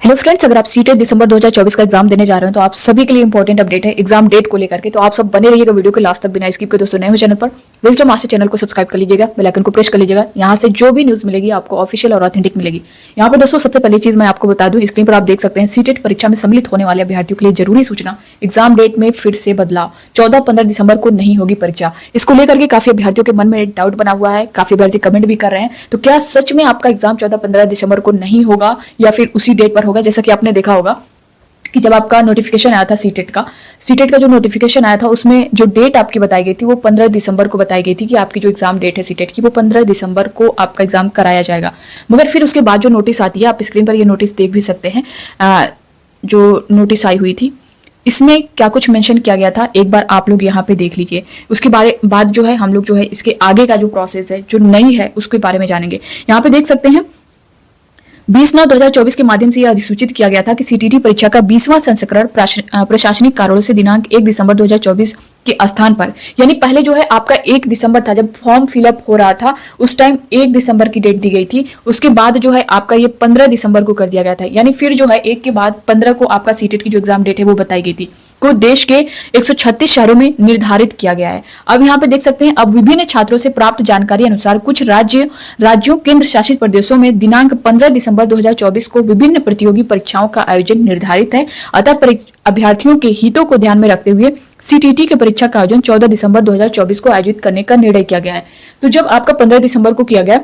Hello friends, अगर आप CTET December 2024 का एग्जाम देने जा रहे हो तो आप सभी के लिए इंपॉर्टेंट अपडेट है एग्जाम डेट को लेकर के। तो आप सब बने रहिएगा वीडियो के लास्ट तक बिना स्किप के। दोस्तों नए हो चैनल पर, विजडम मास्टर चैनल को सब्सक्राइब कर लीजिएगा, बेल आइकन को प्रेस कर लीजिएगा। यहाँ से जो भी न्यूज मिलेगी आपको ऑफिशियल और ऑथेंटिक मिलेगी। यहाँ पर दोस्तों सबसे पहली चीज मैं आपको बता दूं, स्क्रीन पर आप देख सकते हैं सीटेट परीक्षा में सम्मिलित होने वाले अभ्यर्थियों के लिए जरूरी सूचना, एग्जाम डेट में फिर से बदलाव। 14-15 दिसंबर को नहीं होगी परीक्षा। इसको लेकर के काफी अभ्यर्थियों के मन में डाउट बना हुआ है, काफी अभ्यर्थी कमेंट भी कर रहे हैं। तो क्या सच में आपका एग्जाम 14-15 दिसंबर को नहीं होगा या फिर उसी डेट पर होगा? जैसा कि आपने देखा होगा कि जब आपका नोटिफिकेशन आया था सीटेट का जो नोटिफिकेशन आया था उसमें जो डेट आपकी बताई गई थी वो 15 दिसंबर को बताई गई थी कि आपकी जो एग्जाम डेट है सीटेट की वो 15 दिसंबर को आपका एग्जाम कराया जाएगा। मगर फिर उसके बाद जो नोटिस आती है, आप स्क्रीन पर ये नोटिस देख भी सकते हैं, जो नोटिस आई हुई थी इसमें क्या कुछ मेंशन किया गया था, एक बार आप लोग यहाँ पे देख लीजिए। उसके बाद जो है हम लोग जो है इसके आगे का जो प्रोसेस है जो नई है उसके बारे में जानेंगे। यहाँ पे देख सकते हैं 20/9/2024 के माध्यम से यह अधिसूचित किया गया था कि सीटीटी परीक्षा का 20वां संस्करण प्रशासनिक कारणों से दिनांक 1 दिसंबर 2024 के स्थान पर, यानी पहले जो है आपका 1 दिसंबर था, जब फॉर्म फिलअप हो रहा था उस टाइम 1 दिसंबर की डेट दी गई थी। उसके बाद जो है आपका ये 15 दिसंबर को कर दिया गया था, यानी फिर जो है 1 के बाद 15 को आपका सीटेट की जो एग्जाम डेट है वो बताई गई थी, को देश के 136 शहरों में निर्धारित किया गया है। अब यहाँ पे देख सकते हैं, अब विभिन्न छात्रों से प्राप्त जानकारी अनुसार कुछ राज्यों केंद्र शासित प्रदेशों में दिनांक 15 दिसंबर 2024 को विभिन्न प्रतियोगी परीक्षाओं का आयोजन निर्धारित है। अतः अभ्यर्थियों के हितों को ध्यान में रखते हुए सीटीटी की परीक्षा का आयोजन 14 दिसंबर 2024 को आयोजित करने का निर्णय किया गया है। तो जब आपका 15 दिसंबर को किया गया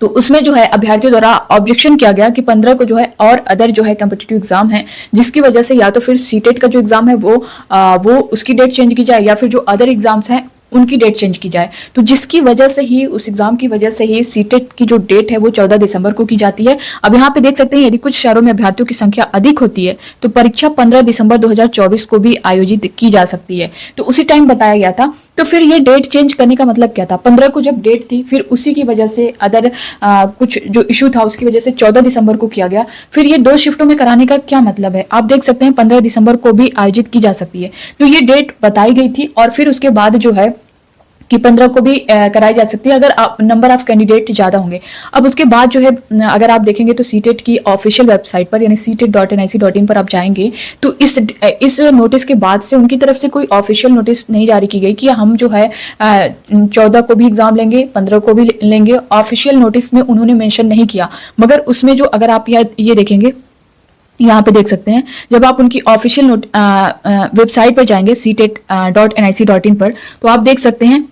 तो उसमें जो है अभ्यर्थियों द्वारा ऑब्जेक्शन किया गया कि 15 को जो है और अदर जो है कॉम्पिटिटिव एग्जाम है, जिसकी वजह से या तो फिर सीटेट का जो एग्जाम है वो उसकी डेट चेंज की जाए या फिर जो अदर एग्जाम्स हैं उनकी डेट चेंज की जाए। तो जिसकी वजह से ही उस एग्जाम की वजह से ही सीटेट की जो डेट है वो 14 दिसंबर को की जाती है। अब यहाँ पे देख सकते हैं, यदि कुछ शहरों में अभ्यर्थियों की संख्या अधिक होती है तो परीक्षा 15 दिसंबर 2024 को भी आयोजित की जा सकती है। तो उसी टाइम बताया गया था। तो फिर ये डेट चेंज करने का मतलब क्या था? 15 को जब डेट थी फिर उसी की वजह से अदर कुछ जो इशू था उसकी वजह से 14 दिसंबर को किया गया। फिर ये 2 शिफ्टों में कराने का क्या मतलब है? आप देख सकते हैं 15 दिसंबर को भी आयोजित की जा सकती है। तो ये डेट बताई गई थी और फिर उसके बाद जो है कि 15 को भी कराई जा सकती है अगर नंबर ऑफ कैंडिडेट ज्यादा होंगे। अब उसके बाद जो है अगर आप देखेंगे तो सीटेट की ऑफिशियल वेबसाइट पर यानी setet.nic.in पर आप जाएंगे तो इस नोटिस के बाद से उनकी तरफ से कोई ऑफिशियल नोटिस नहीं जारी की गई कि हम जो है 14 को भी एग्जाम लेंगे, 15 को भी लेंगे। ऑफिशियल नोटिस में उन्होंने मेंशन नहीं किया, मगर उसमें जो अगर आप ये देखेंगे यहाँ पे देख सकते हैं, जब आप उनकी ऑफिशियल वेबसाइट पर जाएंगे setet.nic.in पर तो आप देख सकते हैं,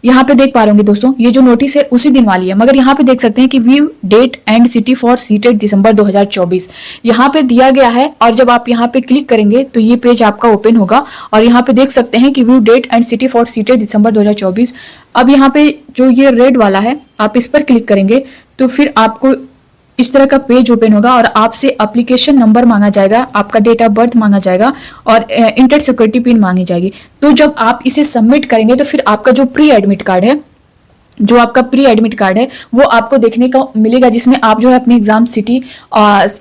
यहाँ पे देख पा रहे होंगे दोस्तों, ये जो नोटिस है उसी दिन वाली है, मगर यहाँ पे देख सकते हैं कि view date and city for CTET December 2024 यहाँ पे दिया गया है। और जब आप यहाँ पे क्लिक करेंगे तो ये पेज आपका ओपन होगा और यहाँ पे देख सकते हैं कि view date and city for CTET December 2024। अब यहाँ पे जो ये रेड वाला है आप इस पर क्लिक करेंगे तो फिर आपको इस तरह का पेज ओपन होगा और आपसे एप्लीकेशन नंबर मांगा जाएगा, आपका डेट ऑफ बर्थ मांगा जाएगा और इंटर सिक्योरिटी पिन मांगी जाएगी। तो जब आप इसे सबमिट करेंगे तो फिर आपका जो प्री एडमिट कार्ड है वो आपको देखने को मिलेगा, जिसमें आप जो है अपनी एग्जाम सिटी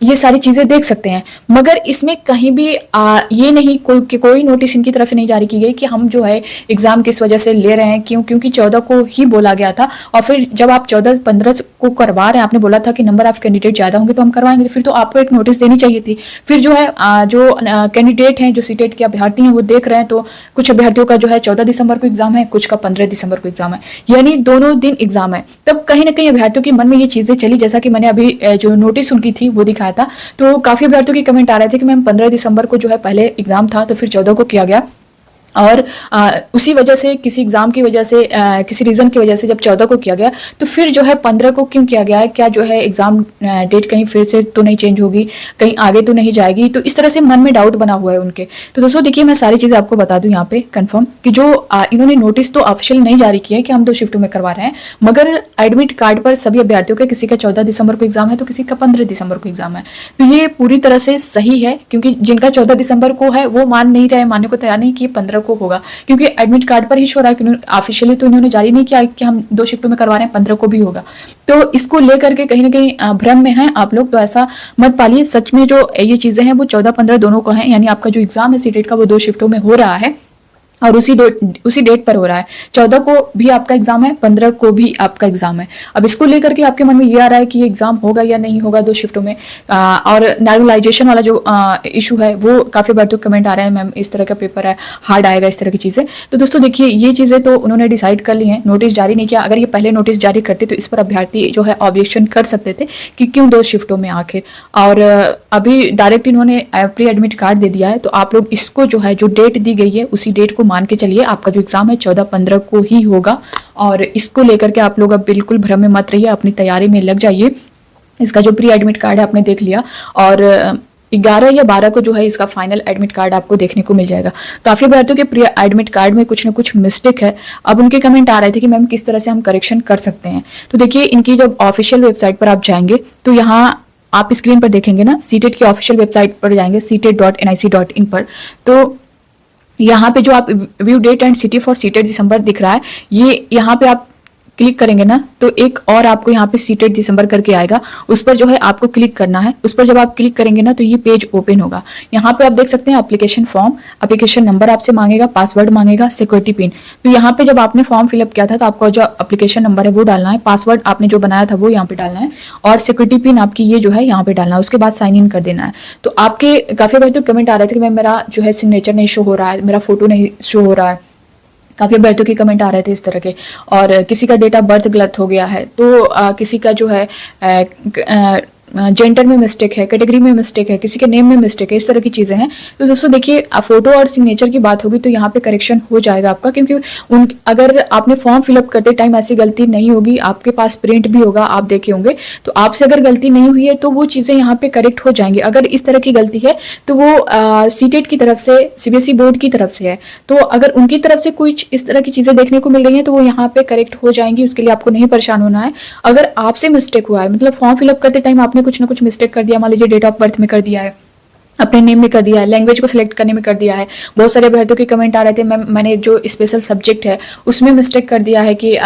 ये सारी चीजें देख सकते हैं। मगर इसमें कहीं भी ये नहीं कोई नोटिस इनकी तरफ से नहीं जारी की गई कि हम जो है एग्जाम किस वजह से ले रहे हैं, क्योंकि 14 को ही बोला गया था। और फिर जब आप 14-15 को करवा रहे हैं, आपने बोला था कि नंबर ऑफ कैंडिडेट ज्यादा होंगे तो हम करवाएंगे, फिर तो आपको एक नोटिस देनी चाहिए थी। फिर जो है जो कैंडिडेट हैं, जो सीटेट के अभ्यर्थी हैं वो देख रहे हैं तो कुछ अभ्यर्थियों का जो है 14 दिसंबर को एग्जाम है, कुछ का 15 दिसंबर को एग्जाम है, यानी दोनों दिन एग्जाम है। तब कहीं ना कहीं अभ्यर्थियों के मन में ये चीजें चली, जैसा कि मैंने अभी जो नोटिस उनकी थी वो दिखाया था। तो काफी अभ्यर्थियों के कमेंट आ रहे थे कि मैम 15 दिसंबर को जो है पहले एग्जाम था तो फिर 14 को किया गया और उसी वजह से किसी एग्जाम की वजह से किसी रीजन की वजह से जब 14 को किया गया तो फिर जो है 15 को क्यों किया गया है? क्या जो है एग्जाम डेट कहीं फिर से तो नहीं चेंज होगी, कहीं आगे तो नहीं जाएगी? तो इस तरह से मन में डाउट बना हुआ है उनके। तो दोस्तों देखिए, मैं सारी चीजें आपको बता दूं यहाँ पे कंफर्म कि जो इन्होंने नोटिस तो ऑफिशियल नहीं जारी किया है कि हम 2 शिफ्टों में करवा रहे हैं, मगर एडमिट कार्ड पर सभी अभ्यर्थियों का किसी का 14 दिसंबर को एग्जाम है तो किसी का 15 दिसंबर को एग्जाम है। तो ये पूरी तरह से सही है, क्योंकि जिनका 14 दिसंबर को है वो मानने को तैयार नहीं कि 15 को होगा, क्योंकि एडमिट कार्ड पर ही शो रहा है कि ऑफिशियली तो इन्होंने जारी नहीं किया कि हम 2 शिफ्टों में करवा रहे हैं, 15 को भी होगा। तो इसको लेकर के कहीं ना कहीं भ्रम में हैं आप लोग, तो ऐसा मत पालिए। सच में जो ये चीजें हैं वो 14-15 दोनों को हैं, यानी आपका जो एग्जाम है सीटेट का वो 2 शिफ्टों में हो रहा है। और उसी डेट पर हो रहा है। 14 को भी आपका एग्जाम है, 15 को भी आपका एग्जाम है। अब इसको लेकर के आपके मन में ये आ रहा है कि ये एग्जाम होगा या नहीं होगा 2 शिफ्टों में। और नॉर्मलाइजेशन वाला जो इशू है वो काफी बार तो कमेंट आ रहा है, मैम इस तरह का पेपर है, हार्ड आएगा, इस तरह की चीजें। तो दोस्तों देखिए, ये चीजें तो उन्होंने डिसाइड कर ली है, नोटिस जारी नहीं किया। अगर ये पहले नोटिस जारी करते तो इस पर अभ्यर्थी जो है ऑब्जेक्शन कर सकते थे कि क्यों 2 शिफ्टों में आखिर। और अभी डायरेक्ट इन्होंने प्री एडमिट कार्ड दे दिया है, तो आप लोग इसको जो है, जो डेट दी गई है उसी डेट को मान के चलिए। आपका जो एग्जाम है 14-15 को ही होगा, और इसको लेकर के आप लोग अब बिल्कुल भ्रम में मत रहिए, अपनी तैयारी में लग जाइए। इसका जो प्री एडमिट कार्ड है आपने देख लिया, और 11 या 12 को जो है इसका फाइनल एडमिट कार्ड आपको देखने को मिल जाएगा। काफी अभ्यर्थियों के प्री एडमिट कार्ड में कुछ ना कुछ मिस्टेक है। अब उनके कमेंट आ रहे थे कि मैम किस तरह से हम करेक्शन कर सकते हैं। तो देखिए, इनकी जब ऑफिशियल वेबसाइट पर आप जाएंगे तो यहाँ आप स्क्रीन पर देखेंगे ना, सीटेट की ऑफिशियल वेबसाइट पर जाएंगे setet.nic.in पर, तो यहाँ पे जो आप view date and city for CTET December दिख रहा है, ये यहाँ पे आप क्लिक करेंगे ना तो एक और आपको यहाँ पे सीटेट दिसंबर करके आएगा, उस पर जो है आपको क्लिक करना है। उस पर जब आप क्लिक करेंगे ना तो ये पेज ओपन होगा। यहाँ पे आप देख सकते हैं एप्लीकेशन फॉर्म, एप्लीकेशन नंबर आपसे मांगेगा, पासवर्ड मांगेगा, सिक्योरिटी पिन। तो यहाँ पे जब आपने फॉर्म फिलअप किया था तो आपका जो एप्लीकेशन नंबर है वो डालना है, पासवर्ड आपने जो बनाया था वो यहाँ पे डालना है, और सिक्योरिटी पिन आपकी ये जो है यहाँ पे डालना है। उसके बाद साइन इन कर देना है। तो आपके काफी बार तो कमेंट आ रहे थे कि मैम मेरा जो है सिग्नेचर नहीं शो हो रहा है, मेरा फोटो नहीं शो हो रहा है। काफी अभ्यर्थियों के कमेंट आ रहे थे इस तरह के, और किसी का डेट ऑफ बर्थ गलत हो गया है, तो किसी का जो है जेंडर में मिस्टेक है, कैटेगरी में मिस्टेक है, किसी के नेम में मिस्टेक है, इस तरह की चीजें हैं। तो दोस्तों देखिए, फोटो और सिग्नेचर की बात होगी तो यहाँ पे करेक्शन हो जाएगा आपका, क्योंकि अगर आपने फॉर्म फिलअप करते टाइम ऐसी गलती नहीं होगी, आपके पास प्रिंट भी होगा, आप देखे होंगे, तो आपसे अगर गलती नहीं हुई है तो वो चीजें यहाँ पे करेक्ट हो जाएंगी। अगर इस तरह की गलती है तो वो सीटेट की तरफ से, सीबीएसई बोर्ड की तरफ से है, तो अगर उनकी तरफ से कुछ इस तरह की चीजें देखने को मिल रही है तो वो यहाँ पे करेक्ट हो जाएंगी। उसके लिए आपको नहीं परेशान होना है। अगर आपसे मिस्टेक हुआ है, मतलब फॉर्म फिलअप करते टाइम आपने कुछ ना कुछ मिस्टेक कर दिया, मान लीजिए डेट ऑफ बर्थ में कर दिया है, अपने नेम में कर दिया है, लैंग्वेज को सिलेक्ट करने में कर दिया है। बहुत सारे अभ्यर्थियों के कमेंट आ रहे थे मैंने जो स्पेशल सब्जेक्ट है उसमें मिस्टेक कर दिया है कि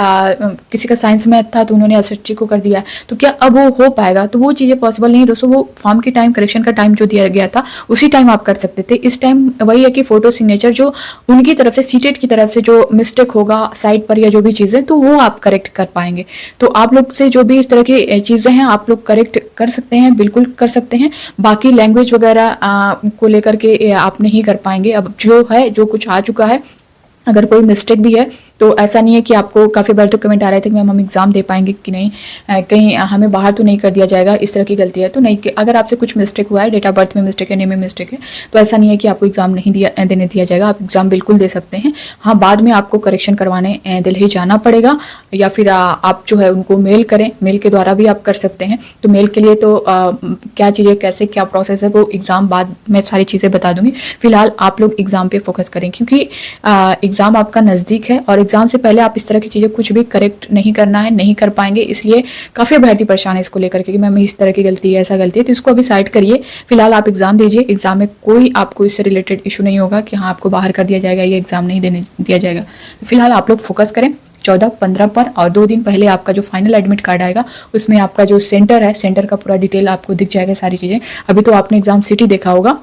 किसी का साइंस मैथ था तो उन्होंने एसएसटी को कर दिया है, तो क्या अब वो हो पाएगा? तो वो चीज़ें पॉसिबल नहीं दोस्तों। वो फॉर्म के टाइम, करेक्शन का टाइम जो दिया गया था उसी टाइम आप कर सकते थे। इस टाइम वही है कि फोटो सिग्नेचर जो उनकी तरफ से, सीटेट की तरफ से जो मिस्टेक होगा साइट पर या जो भी चीज़ें, तो वो आप करेक्ट कर पाएंगे। तो आप लोग से जो भी इस तरह की चीज़ें हैं आप लोग करेक्ट कर सकते हैं, बिल्कुल कर सकते हैं। बाकी लैंग्वेज वगैरह को लेकर के आप नहीं कर पाएंगे। अब जो है, जो कुछ आ चुका है, अगर कोई मिस्टेक भी है तो ऐसा नहीं है कि आपको, काफ़ी बार तो कमेंट आ रहे थे कि मैम हम एग्जाम दे पाएंगे कि नहीं, कहीं हमें बाहर तो नहीं कर दिया जाएगा, इस तरह की गलती है तो नहीं। कि अगर आपसे कुछ मिस्टेक हुआ है, डेट ऑफ बर्थ में मिस्टेक है, नेम में मिस्टेक है, तो ऐसा नहीं है कि आपको एग्जाम नहीं देने दिया जाएगा। आप एग्जाम बिल्कुल दे सकते हैं। हाँ, बाद में आपको करेक्शन करवाने दिल्ली जाना पड़ेगा, या फिर आप जो है उनको मेल करें, मेल के द्वारा भी आप कर सकते हैं। तो मेल के लिए तो क्या चीज़ें, कैसे क्या प्रोसेस है, वो एग्जाम बाद में सारी चीज़ें बता दूंगी। फिलहाल आप लोग एग्जाम पे फोकस करें, क्योंकि एग्जाम आपका नज़दीक है और एग्जाम से पहले आप इस तरह की चीज़ें कुछ भी करेक्ट नहीं करना है, नहीं कर पाएंगे। इसलिए काफ़ी अभ्यर्थी परेशान है इसको लेकर के कि मैम इस तरह की गलती है, ऐसा गलती है, तो इसको अभी साइड करिए। फिलहाल आप एग्जाम दीजिए। एग्जाम में कोई आपको इससे रिलेटेड इशू नहीं होगा कि हाँ आपको बाहर कर दिया जाएगा या एग्जाम नहीं देने दिया जाएगा। फिलहाल आप लोग फोकस करें 14-15 पर, और 2 दिन पहले आपका जो फाइनल एडमिट कार्ड आएगा उसमें आपका जो सेंटर है, सेंटर का पूरा डिटेल आपको दिख जाएगा, सारी चीज़ें। अभी तो आपने एग्जाम सिटी देखा होगा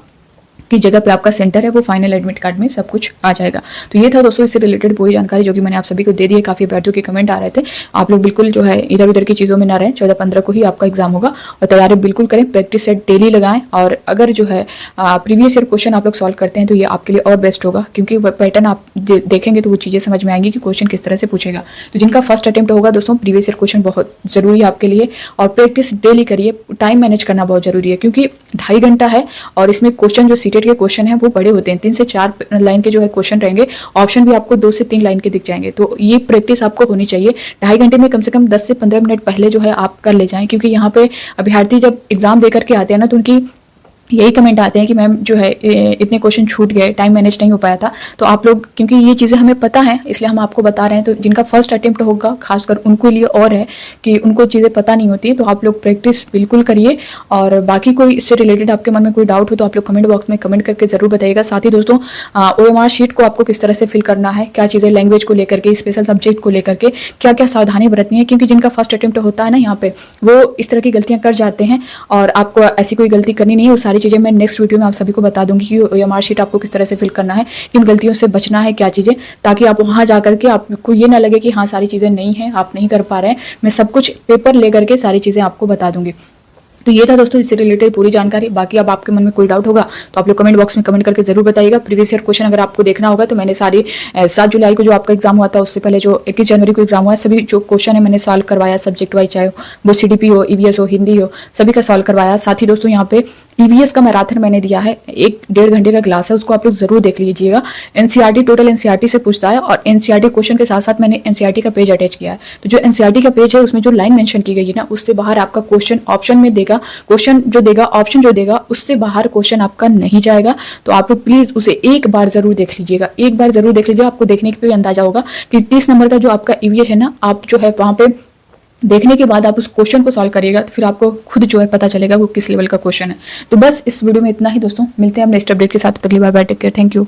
किस जगह पे आपका सेंटर है, वो फाइनल एडमिट कार्ड में सब कुछ आ जाएगा। तो ये था दोस्तों इससे रिलेटेड पूरी जानकारी जो कि मैंने आप सभी को दे दी है। काफ़ी अभ्यर्थियों के कमेंट आ रहे थे, आप लोग बिल्कुल जो है इधर उधर की चीज़ों में ना रहें। 14-15 को ही आपका एग्जाम होगा और तैयारी बिल्कुल करें, प्रैक्टिस सेट डेली लगाएं। और अगर जो है प्रीवियस ईयर क्वेश्चन आप लोग सॉल्व करते हैं तो ये आपके लिए और बेस्ट होगा, क्योंकि पैटर्न आप देखेंगे तो वो चीज़ें समझ में आएंगी कि क्वेश्चन किस तरह से पूछेगा। तो जिनका फर्स्ट अटेम्प्ट होगा दोस्तों, प्रीवियस ईयर क्वेश्चन बहुत जरूरी है आपके लिए, और प्रैक्टिस डेली करिए। टाइम मैनेज करना बहुत जरूरी है, क्योंकि 2.5 घंटा है और इसमें क्वेश्चन जो सीटेट के क्वेश्चन है वो बड़े होते हैं। 3 से 4 लाइन के जो है क्वेश्चन रहेंगे, ऑप्शन भी आपको 2 से 3 लाइन के दिख जाएंगे। तो ये प्रैक्टिस आपको होनी चाहिए। 2.5 घंटे में कम से कम 10 से 15 मिनट पहले जो है आप कर ले जाएं, क्योंकि यहाँ पे अभ्यर्थी जब एग्जाम देकर के आते हैं ना तो उनकी यही कमेंट आते हैं कि मैम जो है इतने क्वेश्चन छूट गए, टाइम मैनेज नहीं हो पाया था। तो आप लोग, क्योंकि ये चीज़ें हमें पता है इसलिए हम आपको बता रहे हैं। तो जिनका फर्स्ट अटेम्प्ट होगा खासकर उनको लिए और है कि उनको चीज़ें पता नहीं होती, तो आप लोग प्रैक्टिस बिल्कुल करिए। और बाकी कोई इससे रिलेटेड आपके मन में कोई डाउट हो तो आप लोग कमेंट बॉक्स में कमेंट करके जरूर बताइएगा। साथ ही दोस्तों, OMR शीट को आपको किस तरह से फिल करना है, क्या चीज़ें लैंग्वेज को लेकर के, स्पेशल सब्जेक्ट को लेकर के क्या क्या सावधानी बरतनी है, क्योंकि जिनका फर्स्ट अटेम्प्ट होता है ना यहाँ पे, वो इस तरह की गलतियाँ कर जाते हैं और आपको ऐसी कोई गलती करनी नहीं है। वो सारी चीज़ें मैं नेक्स्ट वीडियो में आप सभी को बता दूंगी कि OMR शीट आपको किस तरह से फिल करना है, किन गलतियों से बचना है, क्या चीज़ें, ताकि आप वहाँ जा करके आपको ये ना लगे कि हाँ सारी चीज़ें नहीं हैं, आप नहीं कर पा रहे हैं। मैं सब कुछ पेपर ले करके सारी चीज़ें आपको बता दूंगी। तो ये था दोस्तों इससे रिलेटेड पूरी जानकारी। बाकी अब आपके मन में कोई डाउट होगा तो आप लोग कमेंट बॉक्स में कमेंट करके जरूर बताइएगा। प्रीवियस ईयर क्वेश्चन अगर आपको देखना होगा तो मैंने सारी 7 जुलाई को जो आपका एग्जाम हुआ था, उससे पहले जो 21 जनवरी को एग्जाम हुआ है, सभी जो क्वेश्चन है मैंने सॉल्व करवाया सब्जेक्ट वाइज, चाहे वो CDP हो, EVS हो, हिंदी हो, सभी का सॉल्व करवाया। साथ ही दोस्तों यहाँ पे EVS का मैराथन मैंने दिया है, 1-1.5 घंटे का क्लास है, उसको आप लोग जरूर देख लीजिएगा। NCERT टोटल NCERT से पूछता है और NCERT क्वेश्चन के साथ साथ मैंने NCERT का पेज अटैच किया है। तो जो NCERT का पेज है उसमें जो लाइन मेंशन की गई है ना, उससे बाहर आपका क्वेश्चन ऑप्शन में देगा, क्वेश्चन जो देगा, ऑप्शन जो देगा, उससे बाहर क्वेश्चन आपका नहीं जाएगा। तो आप लोग प्लीज उसे एक बार जरूर देख लीजिएगा, एक बार जरूर देख लीजिएगा। आपको देखने के भी अंदाजा होगा कि 30 नंबर का जो आपका EVS है ना, आप जो है वहां पे देखने के बाद आप उस क्वेश्चन को सॉल्व करिएगा तो फिर आपको खुद जो है पता चलेगा वो किस लेवल का क्वेश्चन है। तो बस इस वीडियो में इतना ही दोस्तों, मिलते हैं हम नेक्स्ट अपडेट के साथ। तब तक के लिए bye bye, take care, thank you.